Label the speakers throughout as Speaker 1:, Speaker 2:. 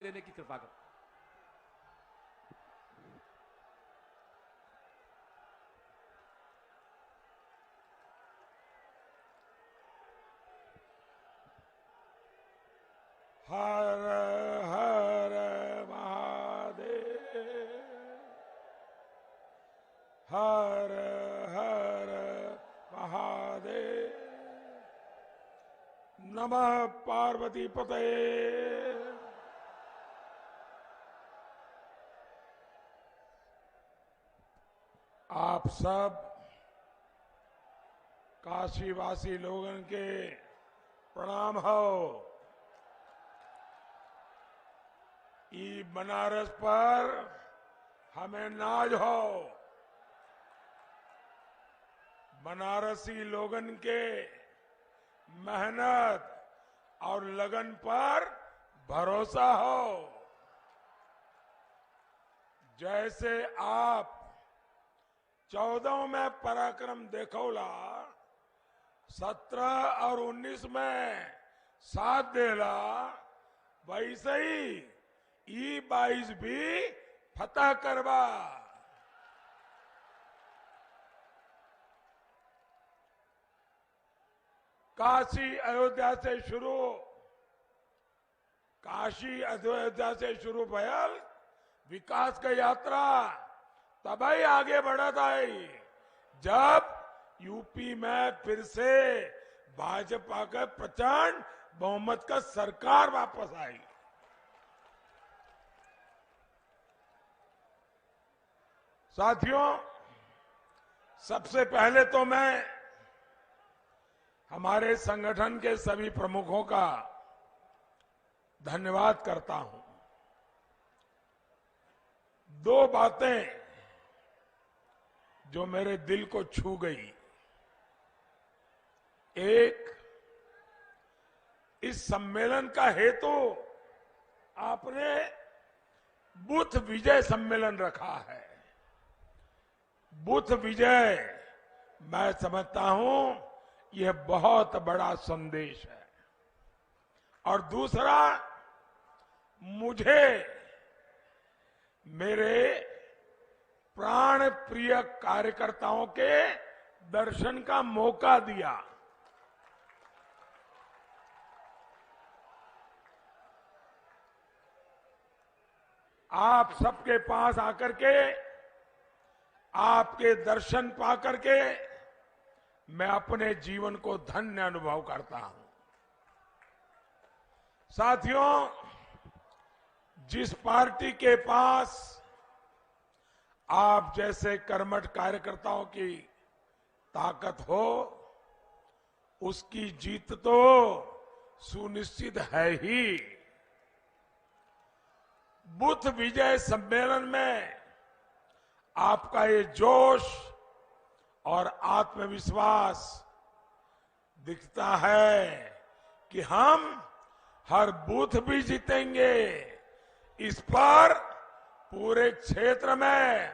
Speaker 1: देने की कृपा करो।
Speaker 2: हर हर महादेव, हर हर महादेव, नमः पार्वती पतये। आप सब काशीवासी लोगों के प्रणाम हो। ई बनारस पर हमें नाज हो। बनारसी लोगन के मेहनत और लगन पर भरोसा हो। जैसे आप 14 में पराक्रम देखौला, 17 और 19 में साथ देला, वैसे ही E22 भी फतह करवा। काशी अयोध्या से शुरू भयल विकास का यात्रा तभी आगे बढ़त आई जब यूपी में फिर से भाजपा का प्रचंड बहुमत का सरकार वापस आई। साथियों, सबसे पहले तो मैं हमारे संगठन के सभी प्रमुखों का धन्यवाद करता हूं। दो बातें जो मेरे दिल को छू गई। एक, इस सम्मेलन का हेतु आपने बुथ विजय सम्मेलन रखा है। बुथ विजय मैं समझता हूं यह बहुत बड़ा संदेश है। और दूसरा, मुझे मेरे प्राण प्रिय कार्यकर्ताओं के दर्शन का मौका दिया। आप सबके पास आकर के, आपके दर्शन पाकर के मैं अपने जीवन को धन्य अनुभव करता हूं। साथियों, जिस पार्टी के पास आप जैसे कर्मठ कार्यकर्ताओं की ताकत हो, उसकी जीत तो सुनिश्चित है ही। बुथ विजय सम्मेलन में आपका ये जोश और आत्मविश्वास दिखता है कि हम हर बूथ भी जीतेंगे। इस पर पूरे क्षेत्र में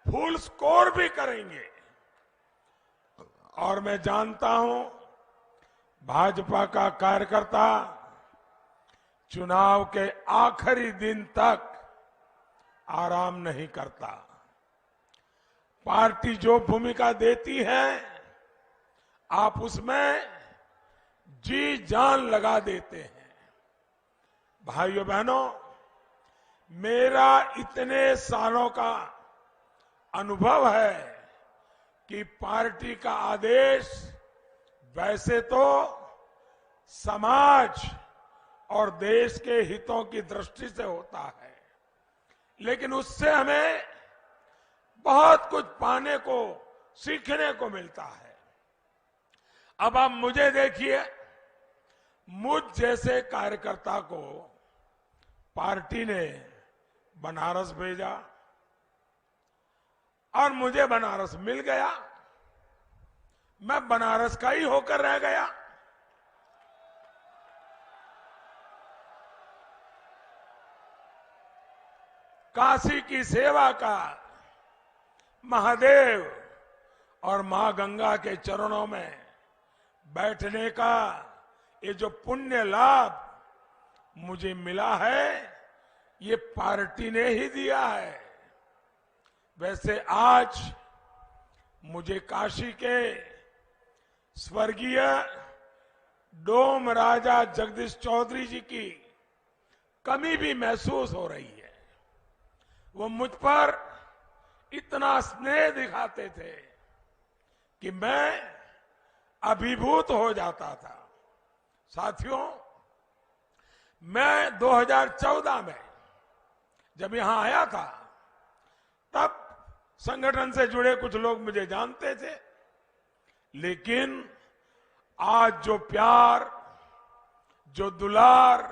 Speaker 2: फुल स्कोर भी करेंगे। और मैं जानता हूं भाजपा का कार्यकर्ता चुनाव के आखिरी दिन तक आराम नहीं करता। पार्टी जो भूमिका देती है आप उसमें जी जान लगा देते हैं। भाइयों बहनों, मेरा इतने सालों का अनुभव है कि पार्टी का आदेश वैसे तो समाज और देश के हितों की दृष्टि से होता है, लेकिन उससे हमें बहुत कुछ पाने को, सीखने को मिलता है। अब आप मुझे देखिए, मुझ जैसे कार्यकर्ता को पार्टी ने बनारस भेजा और मुझे बनारस मिल गया। मैं बनारस का ही होकर रह गया। काशी की सेवा का, महादेव और मां गंगा के चरणों में बैठने का ये जो पुण्य लाभ मुझे मिला है, ये पार्टी ने ही दिया है। वैसे आज मुझे काशी के स्वर्गीय डोम राजा जगदीश चौधरी जी की कमी भी महसूस हो रही है। वो मुझ पर इतना स्नेह दिखाते थे कि मैं अभिभूत हो जाता था। साथियों, मैं 2014 में जब यहां आया था, तब संगठन से जुड़े कुछ लोग मुझे जानते थे, लेकिन आज जो प्यार, जो दुलार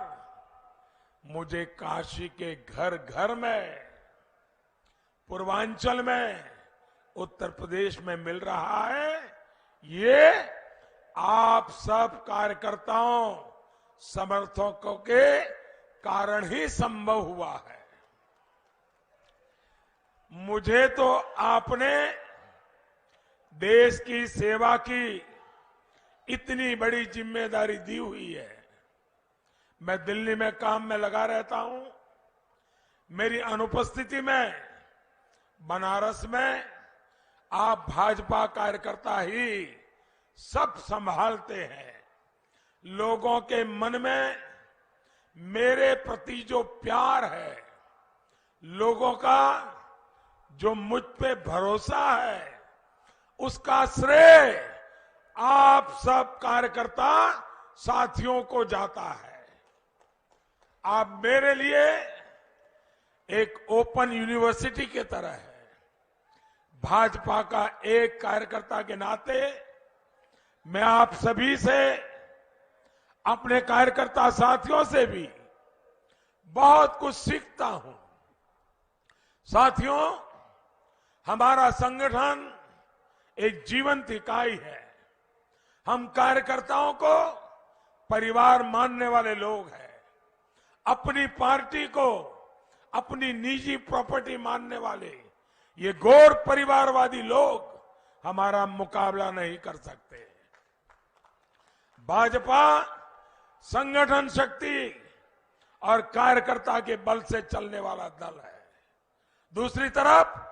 Speaker 2: मुझे काशी के घर घर में, पूर्वांचल में, उत्तर प्रदेश में मिल रहा है, ये आप सब कार्यकर्ताओं, समर्थकों के कारण ही संभव हुआ है। मुझे तो आपने देश की सेवा की इतनी बड़ी जिम्मेदारी दी हुई है। मैं दिल्ली में काम में लगा रहता हूं। मेरी अनुपस्थिति में बनारस में आप भाजपा कार्यकर्ता ही सब संभालते हैं। लोगों के मन में मेरे प्रति जो प्यार है, लोगों का जो मुझ पे भरोसा है, उसका श्रेय आप सब कार्यकर्ता साथियों को जाता है। आप मेरे लिए एक ओपन यूनिवर्सिटी की तरह है। भाजपा का एक कार्यकर्ता के नाते मैं आप सभी से, अपने कार्यकर्ता साथियों से भी बहुत कुछ सीखता हूं। साथियों, हमारा संगठन एक जीवंत इकाई है। हम कार्यकर्ताओं को परिवार मानने वाले लोग हैं। अपनी पार्टी को अपनी निजी प्रॉपर्टी मानने वाले ये गैर परिवारवादी लोग हमारा मुकाबला नहीं कर सकते। भाजपा संगठन शक्ति और कार्यकर्ता के बल से चलने वाला दल है। दूसरी तरफ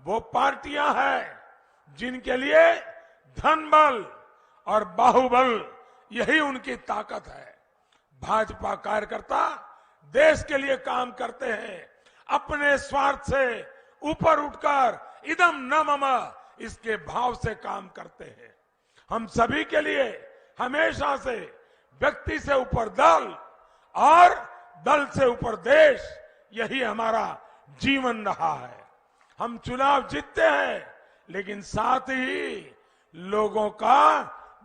Speaker 2: वो पार्टियां हैं जिनके लिए धन बल और बाहुबल यही उनकी ताकत है। भाजपा कार्यकर्ता देश के लिए काम करते हैं, अपने स्वार्थ से ऊपर उठकर इदम न मम इसके भाव से काम करते हैं। हम सभी के लिए हमेशा से व्यक्ति से ऊपर दल और दल से ऊपर देश, यही हमारा जीवन रहा है। हम चुनाव जीतते हैं, लेकिन साथ ही लोगों का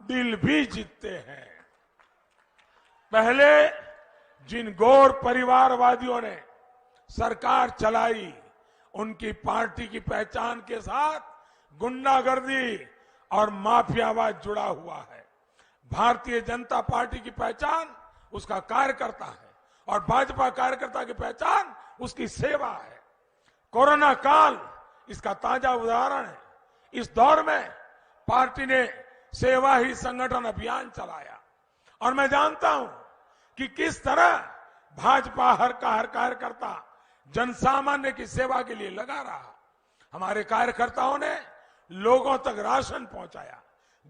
Speaker 2: दिल भी जीतते हैं। पहले जिन गैर परिवारवादियों ने सरकार चलाई, उनकी पार्टी की पहचान के साथ गुंडागर्दी और माफियावाद जुड़ा हुआ है। भारतीय जनता पार्टी की पहचान उसका कार्यकर्ता है और भाजपा कार्यकर्ता की पहचान उसकी सेवा है। कोरोना काल इसका ताजा उदाहरण है। इस दौर में पार्टी ने सेवा ही संगठन अभियान चलाया और मैं जानता हूं कि किस तरह भाजपा हर कार्यकर्ता जनसामान्य की सेवा के लिए लगा रहा। हमारे कार्यकर्ताओं ने लोगों तक राशन पहुंचाया,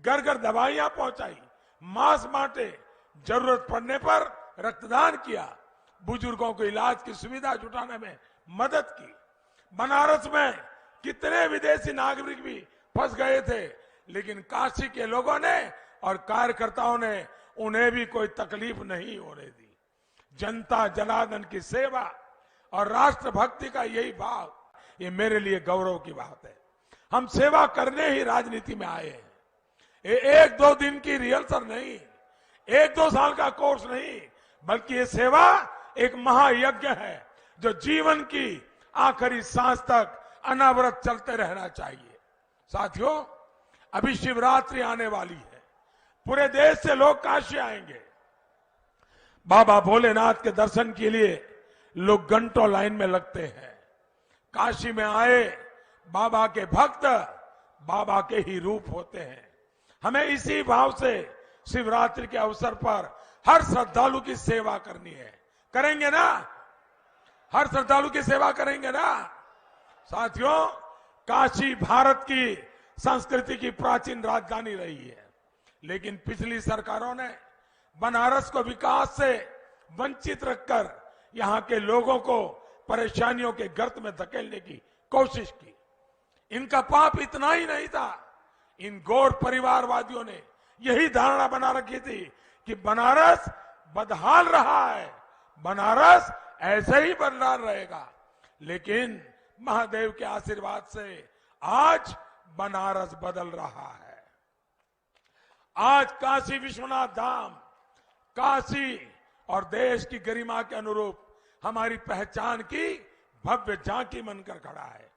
Speaker 2: घर घर दवाइयां पहुंचाई, मास्क बांटे, जरूरत पड़ने पर रक्तदान किया, बुजुर्गों को इलाज की सुविधा जुटाने में मदद की। बनारस में कितने विदेशी नागरिक भी फंस गए थे, लेकिन काशी के लोगों ने और कार्यकर्ताओं ने उन्हें भी कोई तकलीफ नहीं होने दी। जनता जनार्दन की सेवा और राष्ट्रभक्ति का यही भाव, ये मेरे लिए गौरव की बात है। हम सेवा करने ही राजनीति में आए हैं। ये एक दो दिन की रिहर्सल नहीं, एक दो साल का कोर्स नहीं, बल्कि ये सेवा एक महायज्ञ है जो जीवन की आखिरी सांस तक अनावरत चलते रहना चाहिए। साथियों, अभी शिवरात्रि आने वाली है। पूरे देश से लोग काशी आएंगे। बाबा भोलेनाथ के दर्शन के लिए लोग घंटों लाइन में लगते हैं। काशी में आए बाबा के भक्त बाबा के ही रूप होते हैं। हमें इसी भाव से शिवरात्रि के अवसर पर हर श्रद्धालु की सेवा करनी है। करेंगे ना? हर श्रद्धालु की सेवा करेंगे ना। साथियों, काशी भारत की संस्कृति की प्राचीन राजधानी रही है, लेकिन पिछली सरकारों ने बनारस को विकास से वंचित रखकर यहां के लोगों को परेशानियों के गर्त में धकेलने की कोशिश की। इनका पाप इतना ही नहीं था, इन गौर परिवारवादियों ने यही धारणा बना रखी थी कि बनारस बदहाल रहा है, बनारस ऐसे ही बदहाल रहेगा। लेकिन महादेव के आशीर्वाद से आज बनारस बदल रहा है। आज काशी विश्वनाथ धाम काशी और देश की गरिमा के अनुरूप हमारी पहचान की भव्य झांकी बनकर खड़ा है।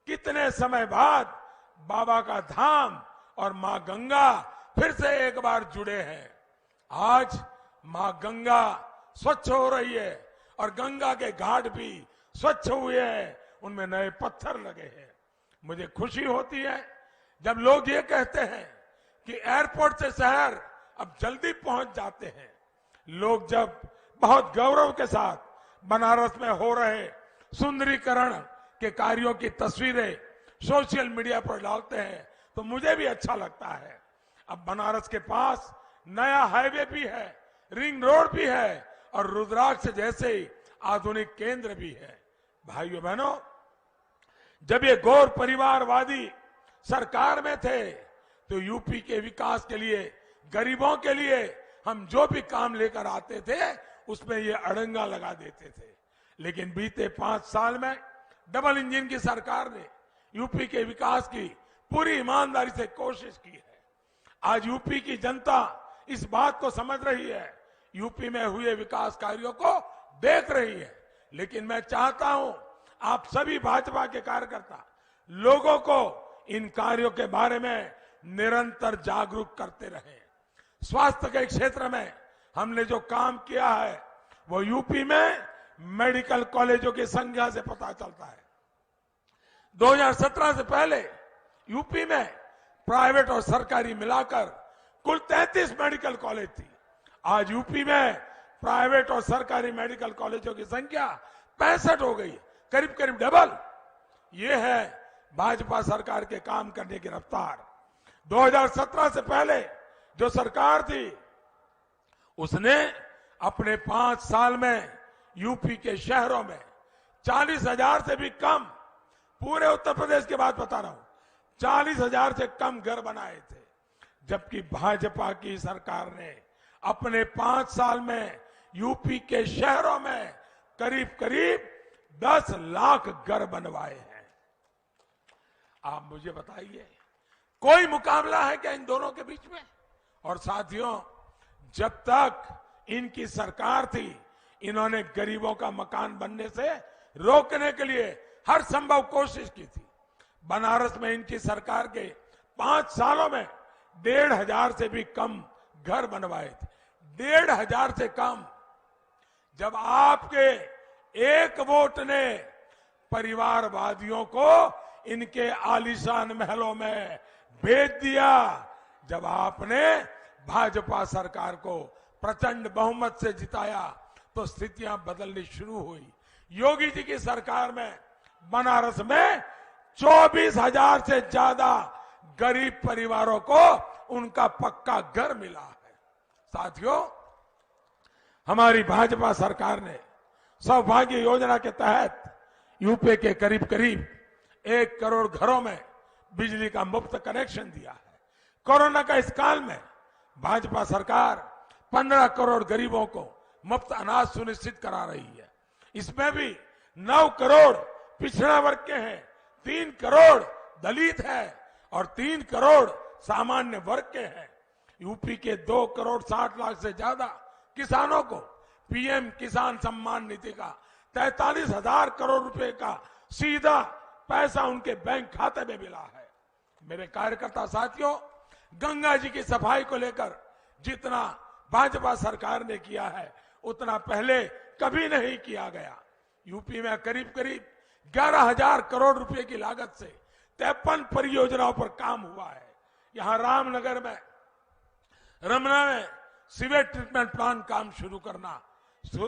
Speaker 2: कितने समय बाद बाबा का धाम और मां गंगा फिर से एक बार जुड़े हैं। आज मां गंगा स्वच्छ हो रही है और गंगा के घाट भी स्वच्छ हुए हैं, उनमें नए पत्थर लगे हैं। मुझे खुशी होती है जब लोग ये कहते हैं कि एयरपोर्ट से शहर अब जल्दी पहुंच जाते हैं। लोग जब बहुत गौरव के साथ बनारस में हो रहे सुंदरीकरण के कार्यों की तस्वीरें सोशल मीडिया पर डालते हैं तो मुझे भी अच्छा लगता है। अब बनारस के पास नया हाईवे भी है, रिंग रोड भी है और रुद्राक्ष जैसे आधुनिक केंद्र भी है। भाइयों बहनों, जब ये गौर परिवारवादी सरकार में थे तो यूपी के विकास के लिए, गरीबों के लिए हम जो भी काम लेकर आते थे उसमें ये अड़ंगा लगा देते थे। लेकिन बीते 5 साल में डबल इंजन की सरकार ने यूपी के विकास की पूरी ईमानदारी से कोशिश की है। आज यूपी की जनता इस बात को समझ रही है, यूपी में हुए विकास कार्यों को देख रही है। लेकिन मैं चाहता हूं आप सभी भाजपा के कार्यकर्ता लोगों को इन कार्यों के बारे में निरंतर जागरूक करते रहें। स्वास्थ्य के क्षेत्र में हमने जो काम किया है वो यूपी में मेडिकल कॉलेजों की संख्या से पता चलता है। 2017 से पहले यूपी में प्राइवेट और सरकारी मिलाकर कुल 33 मेडिकल कॉलेज थी। आज यूपी में प्राइवेट और सरकारी मेडिकल कॉलेजों की संख्या 65 हो गई, करीब करीब डबल। ये है भाजपा सरकार के काम करने की रफ्तार। 2017 से पहले जो सरकार थी उसने अपने 5 साल में यूपी के शहरों में 40,000 से भी कम, पूरे उत्तर प्रदेश की बात बता रहा हूं, 40,000 से कम घर बनाए थे। जबकि भाजपा की सरकार ने अपने 5 साल में यूपी के शहरों में करीब करीब 10 लाख घर बनवाए हैं। आप मुझे बताइए, कोई मुकाबला है क्या इन दोनों के बीच में? और साथियों, जब तक इनकी सरकार थी इन्होंने गरीबों का मकान बनने से रोकने के लिए हर संभव कोशिश की थी। बनारस में इनकी सरकार के 5 सालों में 1,500 से भी कम घर बनवाए थे, 1,500 से कम। जब आपके एक वोट ने परिवारवादियों को इनके आलीशान महलों में भेज दिया, जब आपने भाजपा सरकार को प्रचंड बहुमत से जिताया तो स्थितियां बदलनी शुरू हुई। योगी जी की सरकार में बनारस में 24,000 से ज्यादा गरीब परिवारों को उनका पक्का घर मिला है। साथियों, हमारी भाजपा सरकार ने सौभाग्य योजना के तहत यूपी के करीब करीब 1 करोड़ घरों में बिजली का मुफ्त कनेक्शन दिया है। कोरोना का इस काल में भाजपा सरकार 15 करोड़ गरीबों को मुफ्त अनाज सुनिश्चित करा रही है। इसमें भी 9 करोड़ पिछड़ा वर्ग के हैं, 3 करोड़ दलित हैं और 3 करोड़ सामान्य वर्ग के हैं। यूपी के 2 करोड़ 60 लाख से ज्यादा किसानों को पीएम किसान सम्मान निधि का 43,000 करोड़ रुपए का सीधा पैसा उनके बैंक खाते में मिला है। मेरे कार्यकर्ता साथियों, गंगा जी की सफाई को लेकर जितना भाजपा सरकार ने किया है उतना पहले कभी नहीं किया गया। यूपी में करीब करीब 11,000 करोड़ रुपए की लागत से 53 परियोजनाओं पर काम हुआ है। यहां रामनगर में, रमना में सीवेज ट्रीटमेंट प्लांट काम शुरू करना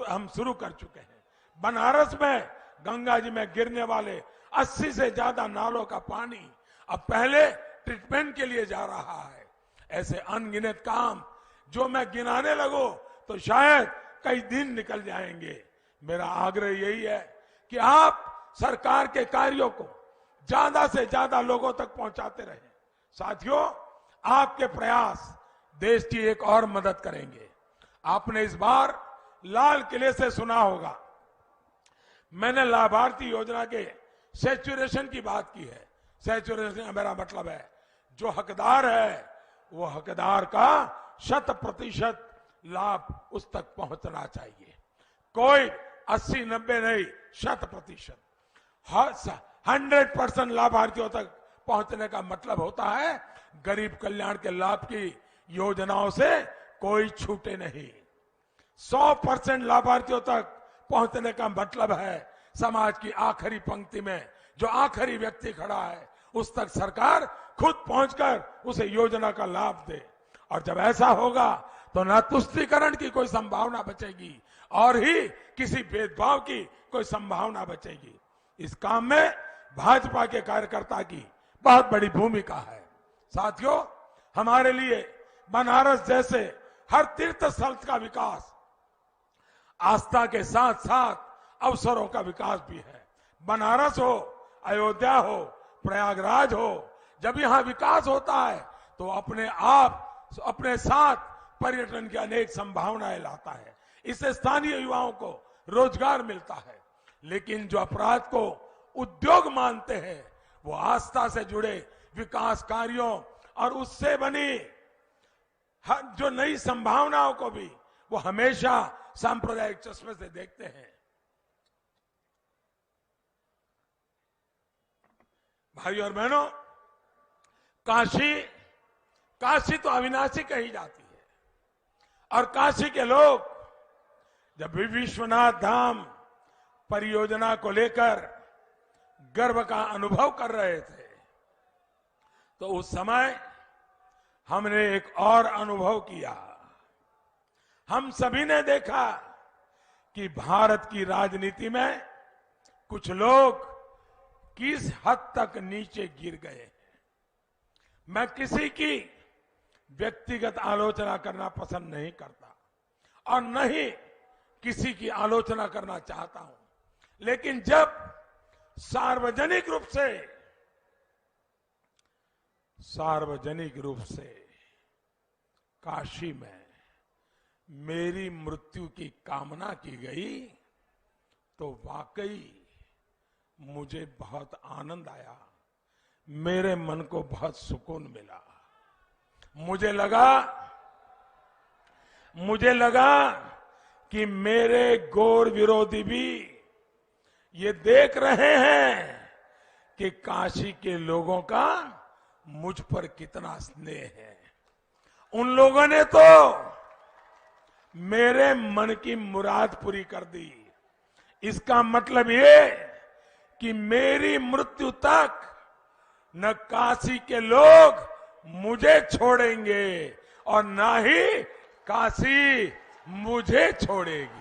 Speaker 2: हम शुरू कर चुके हैं। बनारस में गंगा जी में गिरने वाले 80 से ज्यादा नालों का पानी अब पहले ट्रीटमेंट के लिए जा रहा है। ऐसे अनगिनत काम जो मैं गिनाने लगूं तो शायद कई दिन निकल जाएंगे। मेरा आग्रह यही है कि आप सरकार के कार्यों को ज्यादा से ज्यादा लोगों तक पहुंचाते रहें। साथियों, आपके प्रयास देश की एक और मदद करेंगे। आपने इस बार लाल किले से सुना होगा, मैंने लाभार्थी योजना के सैचुरेशन की बात की है। सैचुरेशन का मेरा मतलब है जो हकदार है वो हकदार का 100% लाभ उस तक पहुंचना चाहिए। कोई 80-90 नहीं, 100%। 100% लाभार्थियों तक पहुंचने का मतलब होता है गरीब कल्याण के लाभ की योजनाओं से कोई छूटे नहीं। 100% लाभार्थियों तक पहुंचने का मतलब है समाज की आखिरी पंक्ति में जो आखिरी व्यक्ति खड़ा है उस तक सरकार खुद पहुंचकर उसे योजना का लाभ दे। और जब ऐसा होगा तो न तुष्टीकरण की कोई संभावना बचेगी और ही किसी भेदभाव की कोई संभावना बचेगी। इस काम में भाजपा के कार्यकर्ता की बहुत बड़ी भूमिका है। साथियों, हमारे लिए बनारस जैसे हर तीर्थ स्थल का विकास आस्था के साथ साथ अवसरों का विकास भी है। बनारस हो, अयोध्या हो, प्रयागराज हो, जब यहां विकास होता है तो अपने आप अपने साथ पर्यटन की अनेक संभावनाएं लाता है। इससे स्थानीय युवाओं को रोजगार मिलता है। लेकिन जो अपराध को उद्योग मानते हैं वो आस्था से जुड़े विकास कार्यों और उससे बनी जो नई संभावनाओं को भी वो हमेशा सांप्रदायिक चश्मे से देखते हैं। भाई और बहनों, काशी तो अविनाशी कही जाती है और काशी के लोग जब भी विश्वनाथ धाम परियोजना को लेकर गर्व का अनुभव कर रहे थे तो उस समय हमने एक और अनुभव किया। हम सभी ने देखा कि भारत की राजनीति में कुछ लोग किस हद तक नीचे गिर गए हैं। मैं किसी की व्यक्तिगत आलोचना करना पसंद नहीं करता और न ही किसी की आलोचना करना चाहता हूं, लेकिन जब सार्वजनिक रूप से काशी में मेरी मृत्यु की कामना की गई तो वाकई मुझे बहुत आनंद आया, मेरे मन को बहुत सुकून मिला। मुझे लगा कि मेरे घोर विरोधी भी ये देख रहे हैं कि काशी के लोगों का मुझ पर कितना स्नेह है। उन लोगों ने तो मेरे मन की मुराद पूरी कर दी। इसका मतलब ये कि मेरी मृत्यु तक न काशी के लोग मुझे छोड़ेंगे और न ही काशी मुझे छोड़ेगी।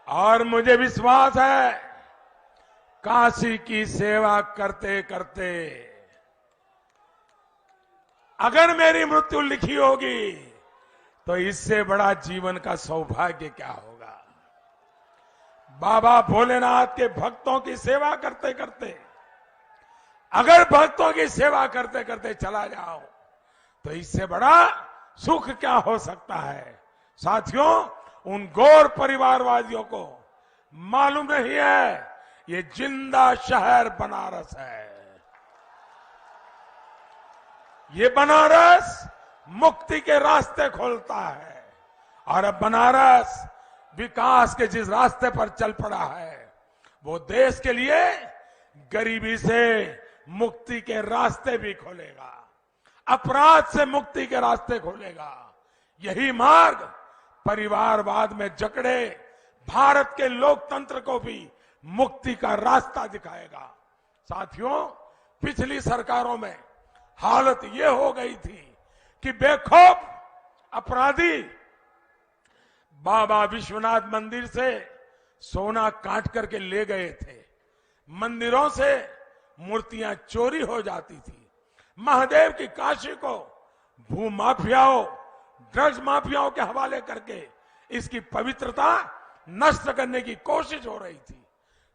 Speaker 2: और मुझे विश्वास है काशी की सेवा करते करते अगर मेरी मृत्यु लिखी होगी तो इससे बड़ा जीवन का सौभाग्य क्या होगा। बाबा भोलेनाथ के भक्तों की सेवा करते करते अगर भक्तों की सेवा करते करते चला जाओ तो इससे बड़ा सुख क्या हो सकता है। साथियों, उन गौर परिवारवादियों को मालूम नहीं है ये जिंदा शहर बनारस है। ये बनारस मुक्ति के रास्ते खोलता है और अब बनारस विकास के जिस रास्ते पर चल पड़ा है वो देश के लिए गरीबी से मुक्ति के रास्ते भी खोलेगा, अपराध से मुक्ति के रास्ते खोलेगा। यही मार्ग परिवारवाद में जकड़े भारत के लोकतंत्र को भी मुक्ति का रास्ता दिखाएगा। साथियों, पिछली सरकारों में हालत यह हो गई थी कि बेखौफ अपराधी बाबा विश्वनाथ मंदिर से सोना काट करके ले गए थे। मंदिरों से मूर्तियां चोरी हो जाती थी। महादेव की काशी को भू माफियाओं, ड्रग्स माफियाओं के हवाले करके इसकी पवित्रता नष्ट करने की कोशिश हो रही थी।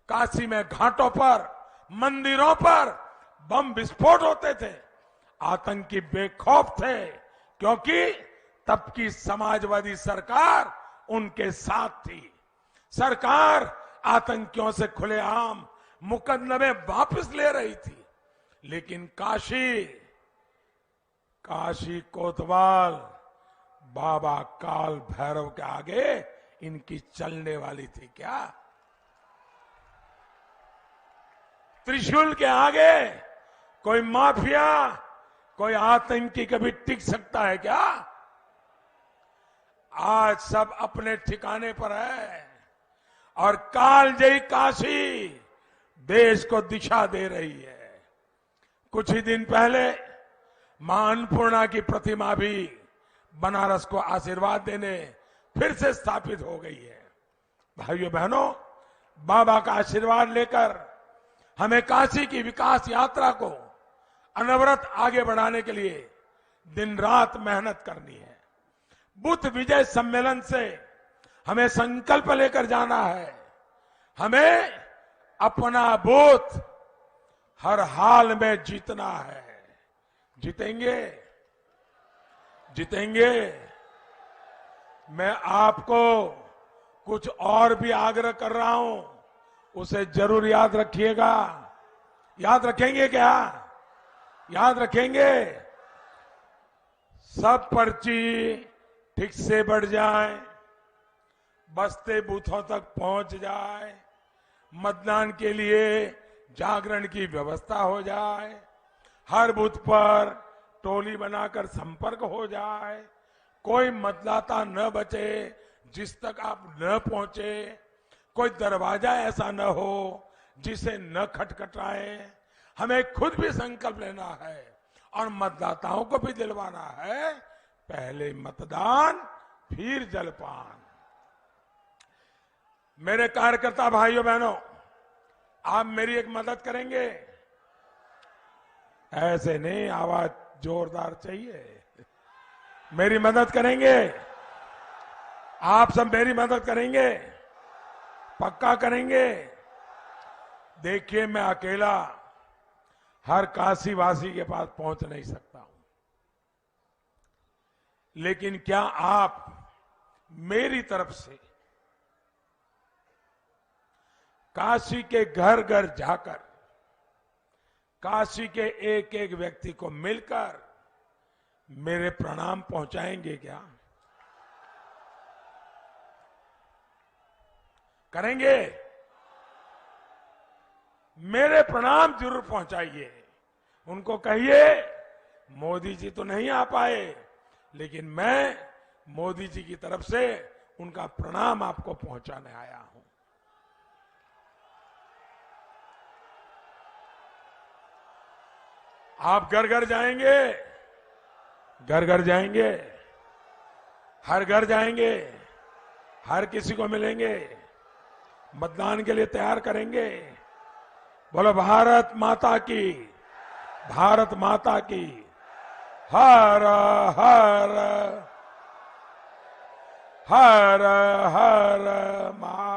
Speaker 2: काशी में घाटों पर, मंदिरों पर बम विस्फोट होते थे। आतंकी बेखौफ थे, क्योंकि तब की समाजवादी सरकार उनके साथ थी। सरकार आतंकियों से खुलेआम मुकदमे वापस ले रही थी। लेकिन काशी कोतवाल बाबा काल भैरव के आगे इनकी चलने वाली थी क्या? त्रिशूल के आगे कोई माफिया, कोई आतंकी कभी टिक सकता है क्या? आज सब अपने ठिकाने पर है और कालजयी काशी देश को दिशा दे रही है। कुछ ही दिन पहले मां अन्नपूर्णा की प्रतिमा भी बनारस को आशीर्वाद देने फिर से स्थापित हो गई है। भाइयों बहनों, बाबा का आशीर्वाद लेकर हमें काशी की विकास यात्रा को अनवरत आगे बढ़ाने के लिए दिन रात मेहनत करनी है। बुद्ध विजय सम्मेलन से हमें संकल्प लेकर जाना है। हमें अपना बूथ हर हाल में जीतना है। जीतेंगे, जीतेंगे। मैं आपको कुछ और भी आग्रह कर रहा हूं, उसे जरूर याद रखिएगा। याद रखेंगे क्या? याद रखेंगे? सब पर्ची ठीक से बढ़ जाए, बस्ते बूथों तक पहुंच जाए, मतदान के लिए जागरण की व्यवस्था हो जाए, हर बूथ पर टोली बनाकर संपर्क हो जाए, कोई मतदाता न बचे जिस तक आप न पहुंचे, कोई दरवाजा ऐसा न हो जिसे न खटखटाए। हमें खुद भी संकल्प लेना है और मतदाताओं को भी दिलवाना है, पहले मतदान फिर जलपान। मेरे कार्यकर्ता भाइयों बहनों, आप मेरी एक मदद करेंगे? ऐसे नहीं, आवाज जोरदार चाहिए। मेरी मदद करेंगे? आप सब मेरी मदद करेंगे? पक्का करेंगे? देखिए, मैं अकेला हर काशी वासी के पास पहुंच नहीं सकता हूं, लेकिन क्या आप मेरी तरफ से काशी के घर घर जाकर काशी के एक एक व्यक्ति को मिलकर मेरे प्रणाम पहुंचाएंगे क्या? करेंगे? मेरे प्रणाम जरूर पहुंचाइए। उनको कहिए मोदी जी तो नहीं आ पाए, लेकिन मैं मोदी जी की तरफ से उनका प्रणाम आपको पहुंचाने आया हूं। आप घर घर जाएंगे, घर घर जाएंगे, हर घर जाएंगे, हर किसी को मिलेंगे, मतदान के लिए तैयार करेंगे। बोलो भारत माता की, भारत माता की। हर हर हर हर मा